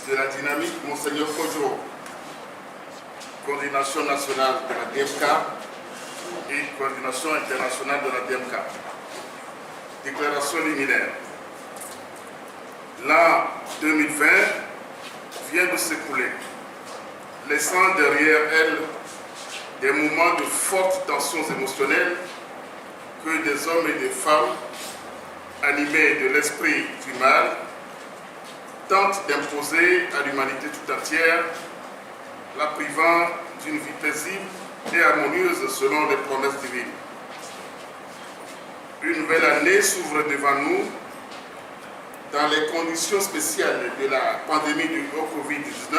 de la dynamique, Monseigneur Kodjo, coordination nationale de la DMK et coordination internationale de la DMK. Déclaration liminaire. L'an 2020 vient de s'écouler, laissant derrière elle des moments de fortes tensions émotionnelles que des hommes et des femmes animés de l'esprit du mal tentent d'imposer à l'humanité tout entière, la privant d'une vie paisible et harmonieuse selon les promesses divines. Une nouvelle année s'ouvre devant nous dans les conditions spéciales de la pandémie du Covid-19,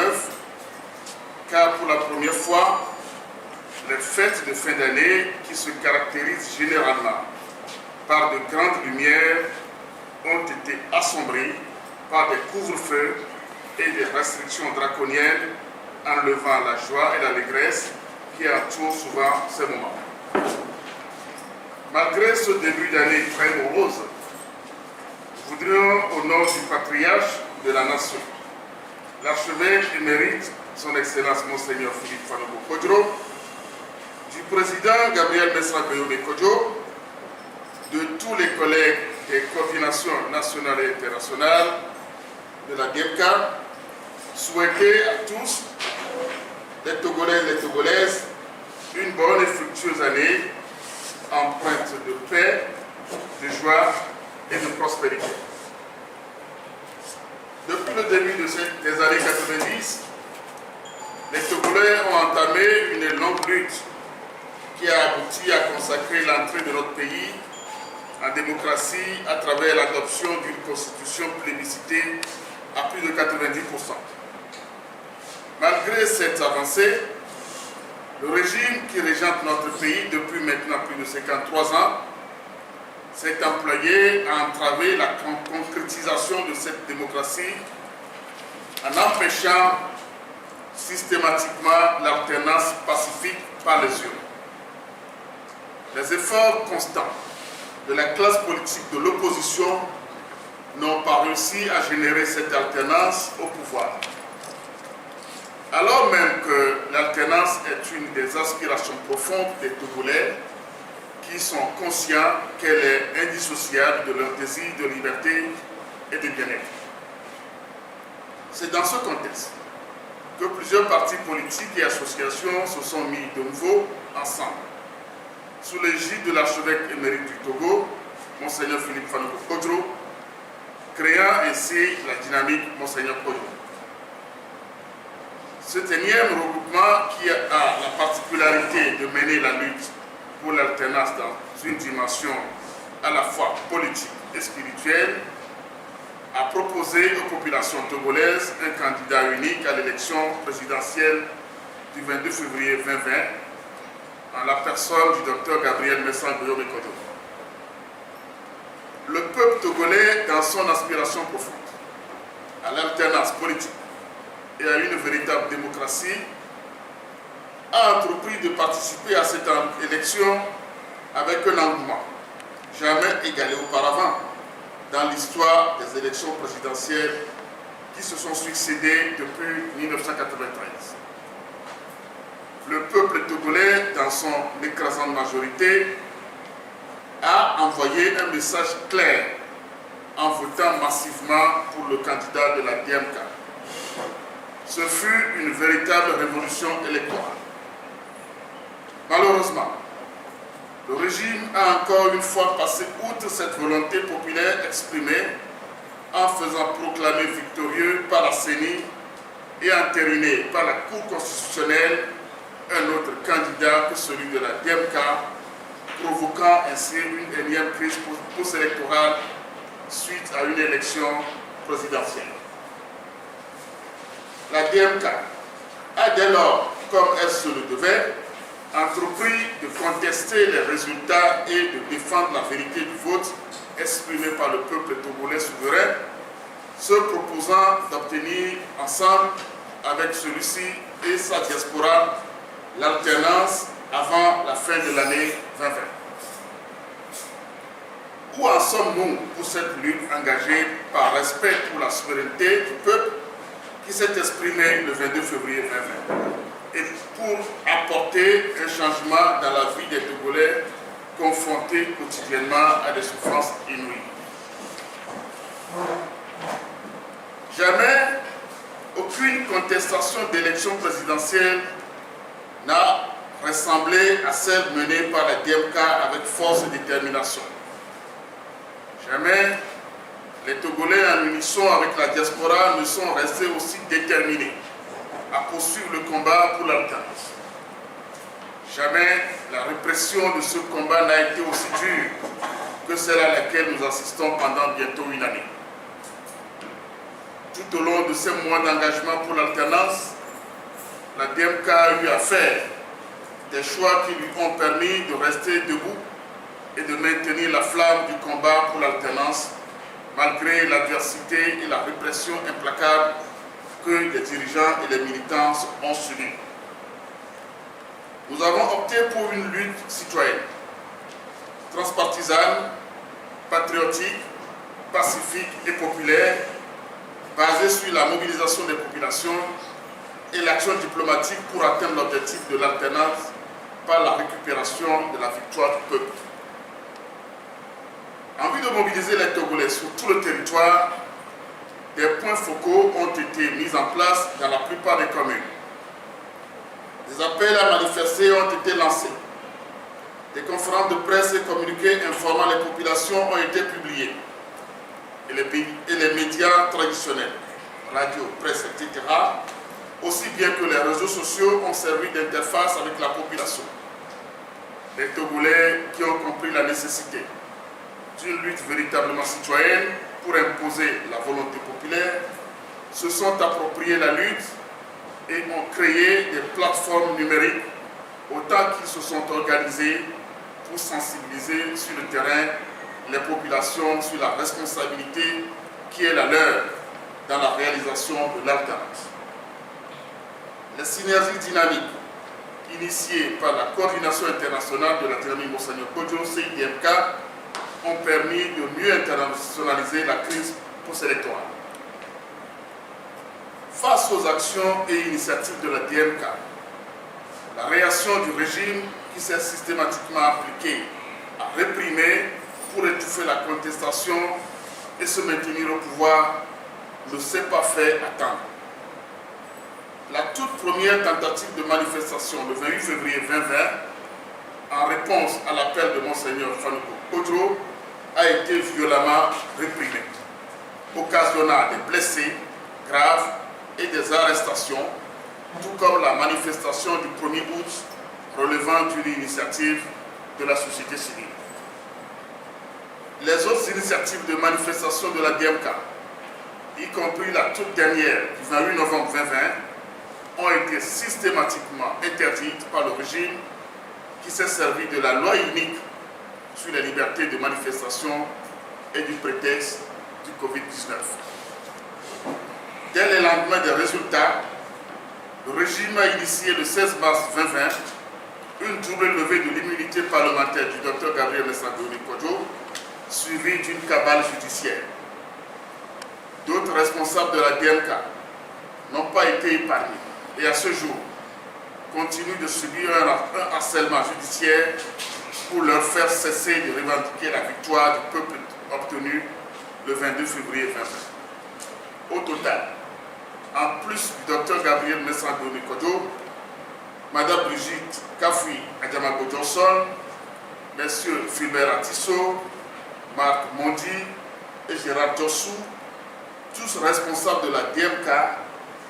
car pour la première fois, les fêtes de fin d'année, qui se caractérisent généralement par de grandes lumières, ont été assombries par des couvre-feux et des restrictions draconiennes, enlevant la joie et l'allégresse qui entourent souvent ces moments. Malgré ce début d'année très morose, nous voudrions, au nom du patriarche de la nation, l'archevêque émérite, son Excellence Monseigneur Philippe Fanogo Kodjo, du président Gabriel Messa Guéyoumé Kodjo, de tous les collègues des coordinations nationales et internationales de la DMK, souhaiter à tous, les Togolais et les Togolaises, une bonne et fructueuse année empreinte de paix, de joie et de prospérité. Depuis le début des années 90, les Togolais ont entamé une longue lutte qui a abouti à consacrer l'entrée de notre pays en démocratie à travers l'adoption d'une constitution plébiscitée à plus de 90%. Malgré cette avancée, le régime qui régente notre pays depuis maintenant plus de 53 ans s'est employé à entraver la concrétisation de cette démocratie en empêchant systématiquement l'alternance pacifique par les urnes. Les efforts constants de la classe politique de l'opposition n'ont pas réussi à générer cette alternance au pouvoir. Alors même que l'alternance est une des aspirations profondes des Togolais, qui sont conscients qu'elle est indissociable de leur désir de liberté et de bien-être. C'est dans ce contexte que plusieurs partis politiques et associations se sont mis de nouveau ensemble, sous l'égide de l'archevêque émérite du Togo, Monseigneur Philippe Fanogo Kodjo, créant ainsi la dynamique Monseigneur Kodjo. Cet énième regroupement, qui a la particularité de mener la lutte pour l'alternance dans une dimension à la fois politique et spirituelle, a proposé aux populations togolaises un candidat unique à l'élection présidentielle du 22 février 2020, en la personne du docteur Gabriel Messa Guéyoumé Kodjo. Le peuple togolais, dans son aspiration profonde à l'alternance politique et à une véritable démocratie, a entrepris de participer à cette élection avec un engouement jamais égalé auparavant dans l'histoire des élections présidentielles qui se sont succédées depuis 1993. Le peuple togolais, dans son écrasante majorité, a envoyé un message clair en votant massivement pour le candidat de la DMK. Ce fut une véritable révolution électorale. Malheureusement, le régime a encore une fois passé outre cette volonté populaire exprimée en faisant proclamer victorieux par la CENI et entériné par la Cour constitutionnelle un autre candidat que celui de la DMK, provoquant ainsi une énième crise post-électorale suite à une élection présidentielle. La DMK a dès lors, comme elle se le devait, entrepris de contester les résultats et de défendre la vérité du vote exprimé par le peuple togolais souverain, se proposant d'obtenir ensemble avec celui-ci et sa diaspora l'alternance avant la fin de l'année 2020. Où en sommes-nous pour cette lutte engagée par respect pour la souveraineté du peuple qui s'est exprimé le 22 février 2020 et pour apporter un changement dans la vie des Togolais confrontés quotidiennement à des souffrances inouïes. Jamais aucune contestation d'élection présidentielle n'a ressemblé à celle menée par la DMK avec force et détermination. Jamais les Togolais en unisson avec la diaspora ne sont restés aussi déterminés à poursuivre le combat pour l'alternance. Jamais la répression de ce combat n'a été aussi dure que celle à laquelle nous assistons pendant bientôt une année. Tout au long de ces mois d'engagement pour l'alternance, la DMK a eu à faire des choix qui lui ont permis de rester debout et de maintenir la flamme du combat pour l'alternance malgré l'adversité et la répression implacable que les dirigeants et les militants ont subies. Nous avons opté pour une lutte citoyenne, transpartisane, patriotique, pacifique et populaire, basée sur la mobilisation des populations et l'action diplomatique pour atteindre l'objectif de l'alternance par la récupération de la victoire du peuple. En vue de mobiliser les Togolais sur tout le territoire, des points focaux ont été mis en place dans la plupart des communes. Des appels à manifester ont été lancés. Des conférences de presse et communiqués informant les populations ont été publiés. Et les médias traditionnels, radio, presse, etc., aussi bien que les réseaux sociaux ont servi d'interface avec la population. Les Togolais qui ont compris la nécessité d'une lutte véritablement citoyenne pour imposer la volonté populaire se sont appropriés la lutte et ont créé des plateformes numériques autant qu'ils se sont organisés pour sensibiliser sur le terrain les populations sur la responsabilité qui est la leur dans la réalisation de l'alternance. Les synergies dynamiques initiées par la Coordination internationale de la tyrannie Monseigneur Kodjo, CIDMK, ont permis de mieux internationaliser la crise post-électorale. Face aux actions et initiatives de la DMK, la réaction du régime qui s'est systématiquement appliquée à réprimer pour étouffer la contestation et se maintenir au pouvoir ne s'est pas fait attendre. La toute première tentative de manifestation le 28 février 2020, en réponse à l'appel de Monseigneur Fanouko Kodjo, a été violemment réprimée, occasionnant des blessés graves et des arrestations, tout comme la manifestation du 1er août relevant d'une initiative de la société civile. Les autres initiatives de manifestation de la DMK, y compris la toute dernière du 28 novembre 2020, ont été systématiquement interdites par le régime qui s'est servi de la loi unique sur les libertés de manifestation et du prétexte du Covid-19. Dès le lendemain des résultats, le régime a initié le 16 mars 2020 une double levée de l'immunité parlementaire du Dr Gabriel Mensah-Denis Kodjo, suivie d'une cabale judiciaire. D'autres responsables de la DMK n'ont pas été épargnés et à ce jour continuent de subir un harcèlement judiciaire pour leur faire cesser de revendiquer la victoire du peuple obtenue le 22 février 2020. Au total, en plus du Dr Gabriel Mensah-Denis Kodjo, Mme Brigitte Kafui Adjamago Johnson, M. Philbert Atisso, Marc Mondi et Gérard Jossou, tous responsables de la DMK,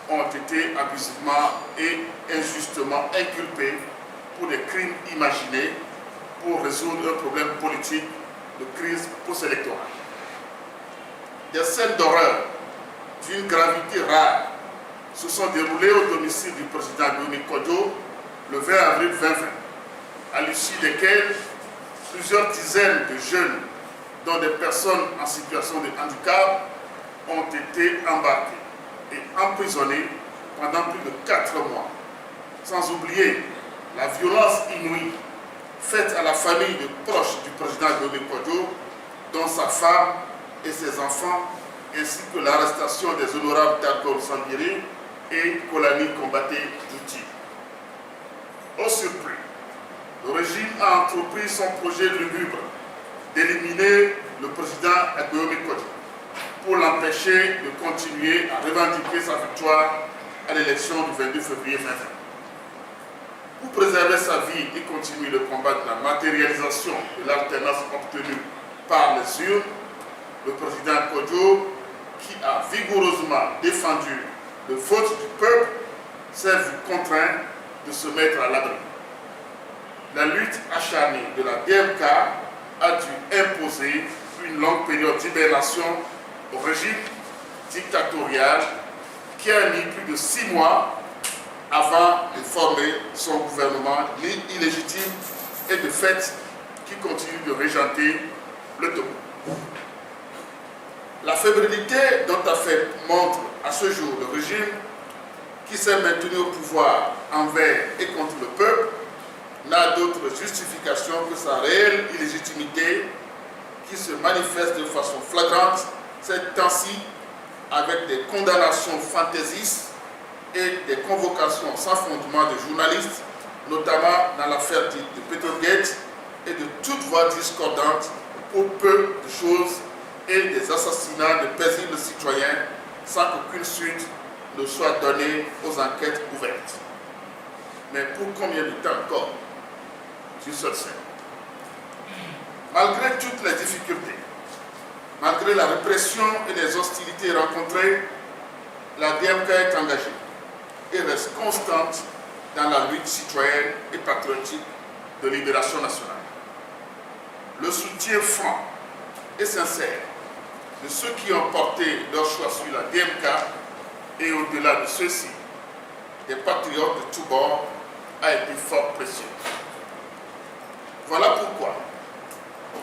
ont été abusivement et injustement inculpés pour des crimes imaginés pour résoudre un problème politique de crise post-électorale. Des scènes d'horreur d'une gravité rare se sont déroulées au domicile du président Denis Kodjo le 20 avril 2020, à l'issue desquelles plusieurs dizaines de jeunes, dont des personnes en situation de handicap, ont été embarqués et emprisonnés pendant plus de 4 mois. Sans oublier la violence inouïe faite à la famille de proches du président Denis Kodjo, dont sa femme et ses enfants, ainsi que l'arrestation des honorables Darko Sambiri et Kolani combattait d'outils. Au surplus, le régime a entrepris son projet lugubre d'éliminer le président Aguillaume Kodjo pour l'empêcher de continuer à revendiquer sa victoire à l'élection du 22 février 2020. Pour préserver sa vie et continuer le combat de la matérialisation de l'alternance obtenue par les urnes, le président Kodjo, qui a vigoureusement défendu le vote du peuple, s'est vu contraint de se mettre à l'abri. La lutte acharnée de la DMK a dû imposer une longue période d'hibernation au régime dictatorial qui a mis plus de 6 mois avant de former son gouvernement illégitime et de fait qui continue de régenter le Togo. La fébrilité dont a fait montre à ce jour le régime qui s'est maintenu au pouvoir envers et contre le peuple n'a d'autre justification que sa réelle illégitimité qui se manifeste de façon flagrante ces temps-ci avec des condamnations fantaisistes et des convocations sans fondement de journalistes, notamment dans l'affaire dite de Petrogate et de toute voix discordante pour peu de choses et des assassinats de paisibles citoyens sans qu'aucune suite ne soit donnée aux enquêtes ouvertes. Mais pour combien de temps encore? Du seul sein. Malgré toutes les difficultés, malgré la répression et les hostilités rencontrées, la DMK est engagée et reste constante dans la lutte citoyenne et patriotique de libération nationale. Le soutien franc et sincère de ceux qui ont porté leur choix sur la DMK et au-delà de ceux-ci, des patriotes de tous bords, a été fort précieux. Voilà pourquoi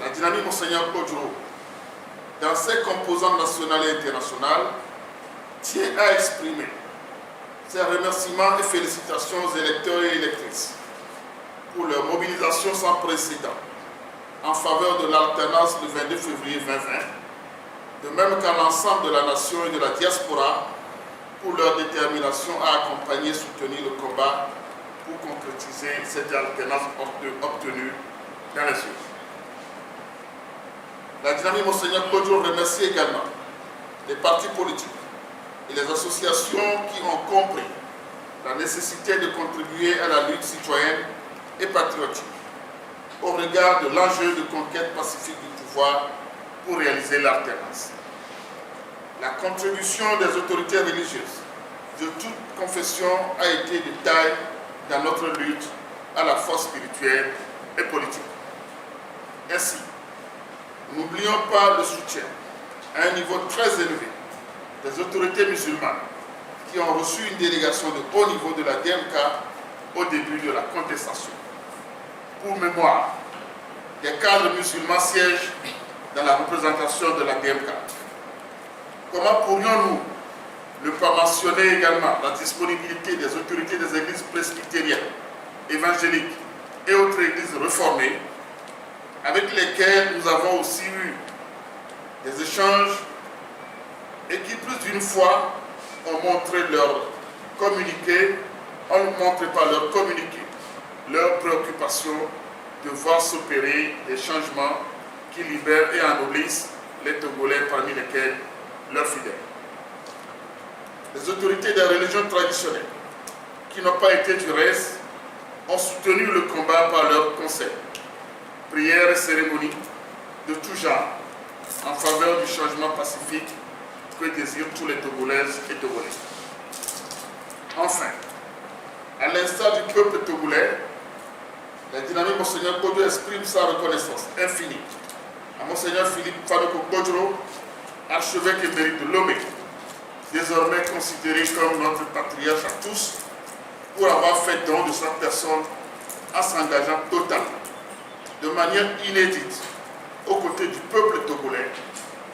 la dynamique Monseigneur Kodjo, dans ses composantes nationales et internationales, tient à exprimer ses remerciements et félicitations aux électeurs et électrices pour leur mobilisation sans précédent en faveur de l'alternance le 22 février 2020, de même qu'à l'ensemble de la nation et de la diaspora pour leur détermination à accompagner et soutenir le combat pour concrétiser cette alternance obtenue dans les urnes. La dynamique Monseigneur Kodjo remercie également les partis politiques et les associations qui ont compris la nécessité de contribuer à la lutte citoyenne et patriotique au regard de l'enjeu de conquête pacifique du pouvoir pour réaliser l'alternance. La contribution des autorités religieuses de toute confession a été de taille dans notre lutte à la fois spirituelle et politique. Ainsi, n'oublions pas le soutien à un niveau très élevé des autorités musulmanes qui ont reçu une délégation de haut niveau de la DMK au début de la contestation. Pour mémoire, des cadres musulmans siègent dans la représentation de la DMK. Comment pourrions-nous ne pas mentionner également la disponibilité des autorités des églises presbytériennes, évangéliques et autres églises réformées avec lesquelles nous avons aussi eu des échanges et qui plus d'une fois ont montré leur communiqué, leur préoccupation de voir s'opérer des changements qui libèrent et ennoblissent les Togolais, parmi lesquels leurs fidèles. Les autorités des religions traditionnelles, qui n'ont pas été du reste, ont soutenu le combat par leurs conseils, prières et cérémonies de tout genre en faveur du changement pacifique que désirent tous les Togolaises et Togolais. Enfin, à l'instar du peuple togolais, la dynamique Monseigneur Kodjo exprime sa reconnaissance infinie à Monseigneur Philippe Fanoko Kodjo, archevêque émérite de Lomé, désormais considéré comme notre patriarche à tous, pour avoir fait don de sa personne en s'engageant totalement, de manière inédite, aux côtés du peuple togolais,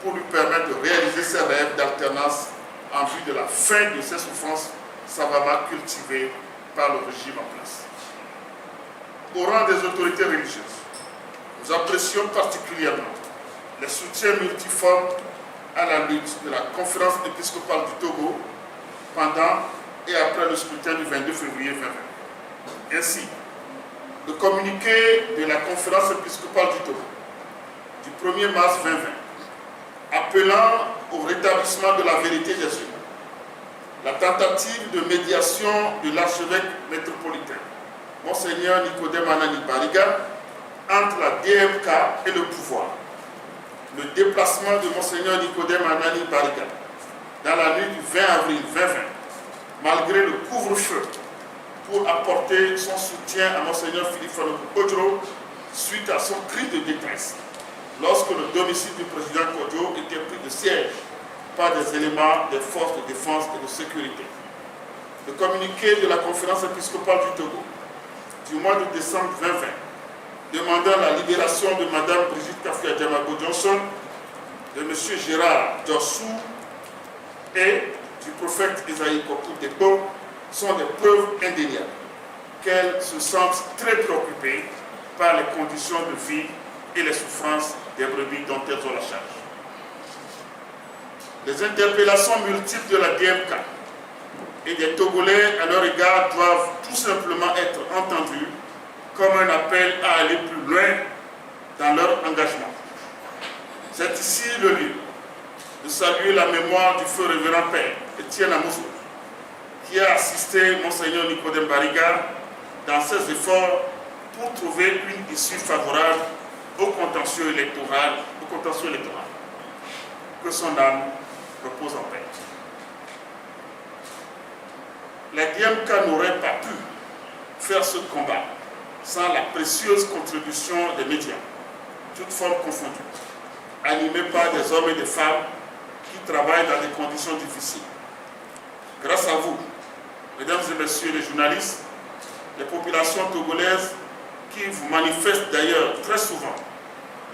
pour lui permettre de réaliser ses rêves d'alternance en vue de la fin de ses souffrances savamment cultivées par le régime en place. Au rang des autorités religieuses, nous apprécions particulièrement les soutiens multiformes à la lutte de la conférence épiscopale du Togo pendant et après le scrutin du 22 février 2020. Ainsi, le communiqué de la conférence épiscopale du Togo du 1er mars 2020 appelant au rétablissement de la vérité des yeux, la tentative de médiation de l'archevêque métropolitain, Monseigneur Nicodème Anani Bariga, entre la DMK et le pouvoir, le déplacement de Monseigneur Nicodème Anani Bariga dans la nuit du 20 avril 2020, malgré le couvre-feu, pour apporter son soutien à Monseigneur Philippe Fanoko Kodjo suite à son cri de détresse, lorsque le domicile du président Kodjo était pris de siège par des éléments des forces de défense et de sécurité. Le communiqué de la conférence épiscopale du Togo du mois de décembre 2020 demandant la libération de Mme Brigitte Kafia Diamago Johnson, de M. Gérard Dossou et du prophète Isaïe Kokou Debo sont des preuves indéniables qu'elles se sentent très préoccupées par les conditions de vie et les souffrances des brebis dont elles ont la charge. Les interpellations multiples de la DMK et des Togolais à leur égard doivent tout simplement être entendues comme un appel à aller plus loin dans leur engagement. C'est ici le lieu de saluer la mémoire du feu révérend Père Étienne Amouzou, qui a assisté Monseigneur Nicodème Bariga dans ses efforts pour trouver une issue favorable au contentieux électoral. Que son âme repose en paix. La DMK n'aurait pas pu faire ce combat sans la précieuse contribution des médias, toutes formes confondues, animés par des hommes et des femmes qui travaillent dans des conditions difficiles. Grâce à vous, mesdames et messieurs les journalistes, les populations togolaises qui vous manifestent d'ailleurs très souvent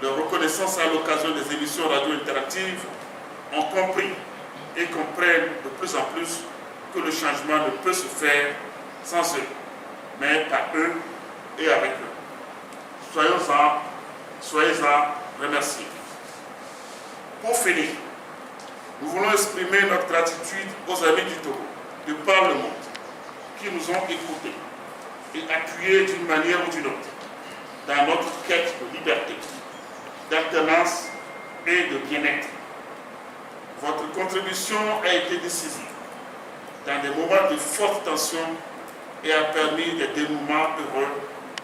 leur reconnaissance à l'occasion des émissions radio interactives ont compris et comprennent de plus en plus que le changement ne peut se faire sans eux, mais par eux et avec eux. Soyez-en remerciés. Pour finir, nous voulons exprimer notre gratitude aux amis du Togo, de par le monde, qui nous ont écoutés et appuyés d'une manière ou d'une autre dans notre quête de liberté, d'alternance et de bien-être. Votre contribution a été décisive dans des moments de forte tension et a permis des dénouements heureux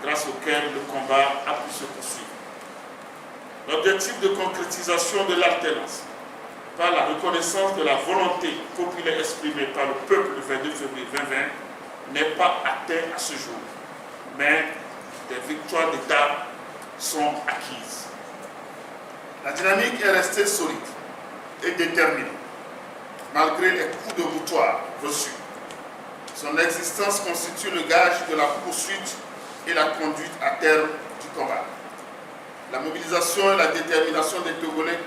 grâce auxquels le combat a pu se poursuivre. L'objectif de concrétisation de l'alternance par la reconnaissance de la volonté populaire exprimée par le peuple le 22 février 2020 n'est pas atteint à ce jour, mais des victoires d'État sont acquises. La dynamique est restée solide et déterminée, malgré les coups de boutoir reçus. Son existence constitue le gage de la poursuite et la conduite à terme du combat. La mobilisation et la détermination des Togolais,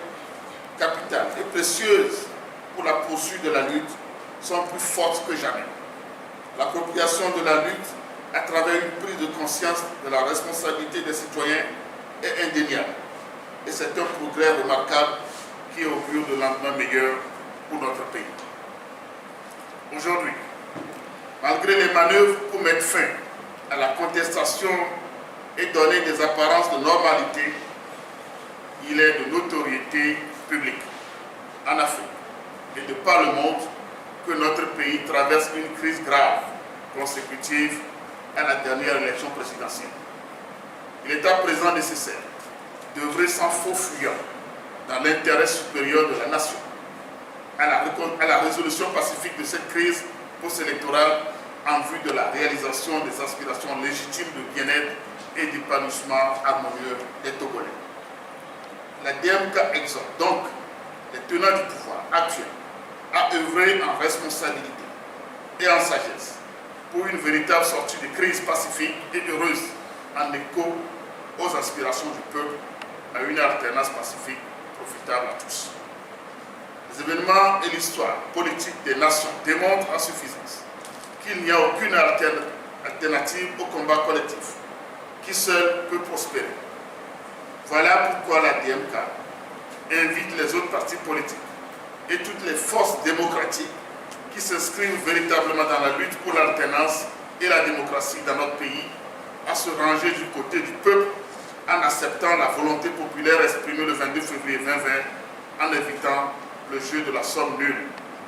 capitale et précieuse pour la poursuite de la lutte, sont plus fortes que jamais. L'appropriation de la lutte à travers une prise de conscience de la responsabilité des citoyens est indéniable. Et c'est un progrès remarquable qui augure de lendemain meilleur pour notre pays. Aujourd'hui, malgré les manœuvres pour mettre fin à la contestation et donner des apparences de normalité, il est de notoriété publique en Afrique et de par le monde que notre pays traverse une crise grave consécutive à la dernière élection présidentielle. Il est à présent nécessaire d'œuvrer sans faux fuyant dans l'intérêt supérieur de la nation à la résolution pacifique de cette crise post-électorale en vue de la réalisation des aspirations légitimes de bien-être et d'épanouissement harmonieux des Togolais. La DMK exhorte donc les tenants du pouvoir actuel à œuvrer en responsabilité et en sagesse pour une véritable sortie de crise pacifique et heureuse en écho aux aspirations du peuple à une alternance pacifique profitable à tous. Les événements et l'histoire politique des nations démontrent en suffisance qu'il n'y a aucune alternative au combat collectif qui seul peut prospérer. Voilà pourquoi la DMK invite les autres partis politiques et toutes les forces démocratiques qui s'inscrivent véritablement dans la lutte pour l'alternance et la démocratie dans notre pays, à se ranger du côté du peuple en acceptant la volonté populaire exprimée le 22 février 2020 en évitant le jeu de la somme nulle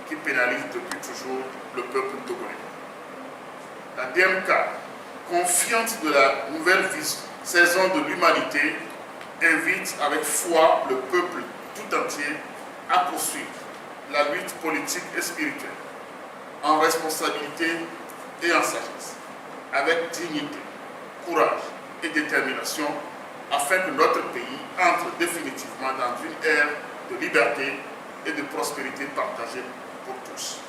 qui pénalise depuis toujours le peuple togolais. La DMK, confiante de la nouvelle saison de l'humanité, invite avec foi le peuple tout entier à poursuivre la lutte politique et spirituelle en responsabilité et en sagesse, avec dignité, courage et détermination, afin que notre pays entre définitivement dans une ère de liberté et de prospérité partagée pour tous.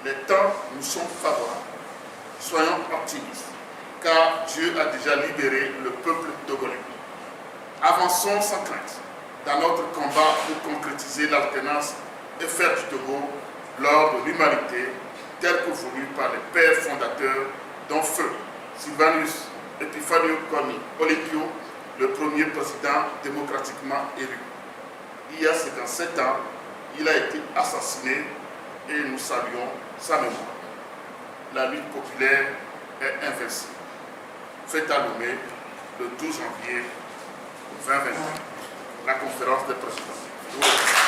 Les temps nous sont favorables. Soyons optimistes, car Dieu a déjà libéré le peuple togolais. Avançons sans crainte dans notre combat pour concrétiser l'alternance et faire du Togo l'or de l'humanité, tel que voulu par les pères fondateurs, dont Feu, Sylvanus Epiphanio Komi Olympio, le premier président démocratiquement élu. Il y a 57 ans, il a été assassiné et nous saluons sa mémoire. La lutte populaire est invincible. Fête à Lomé le 12 janvier 2021. La conférence des présidents.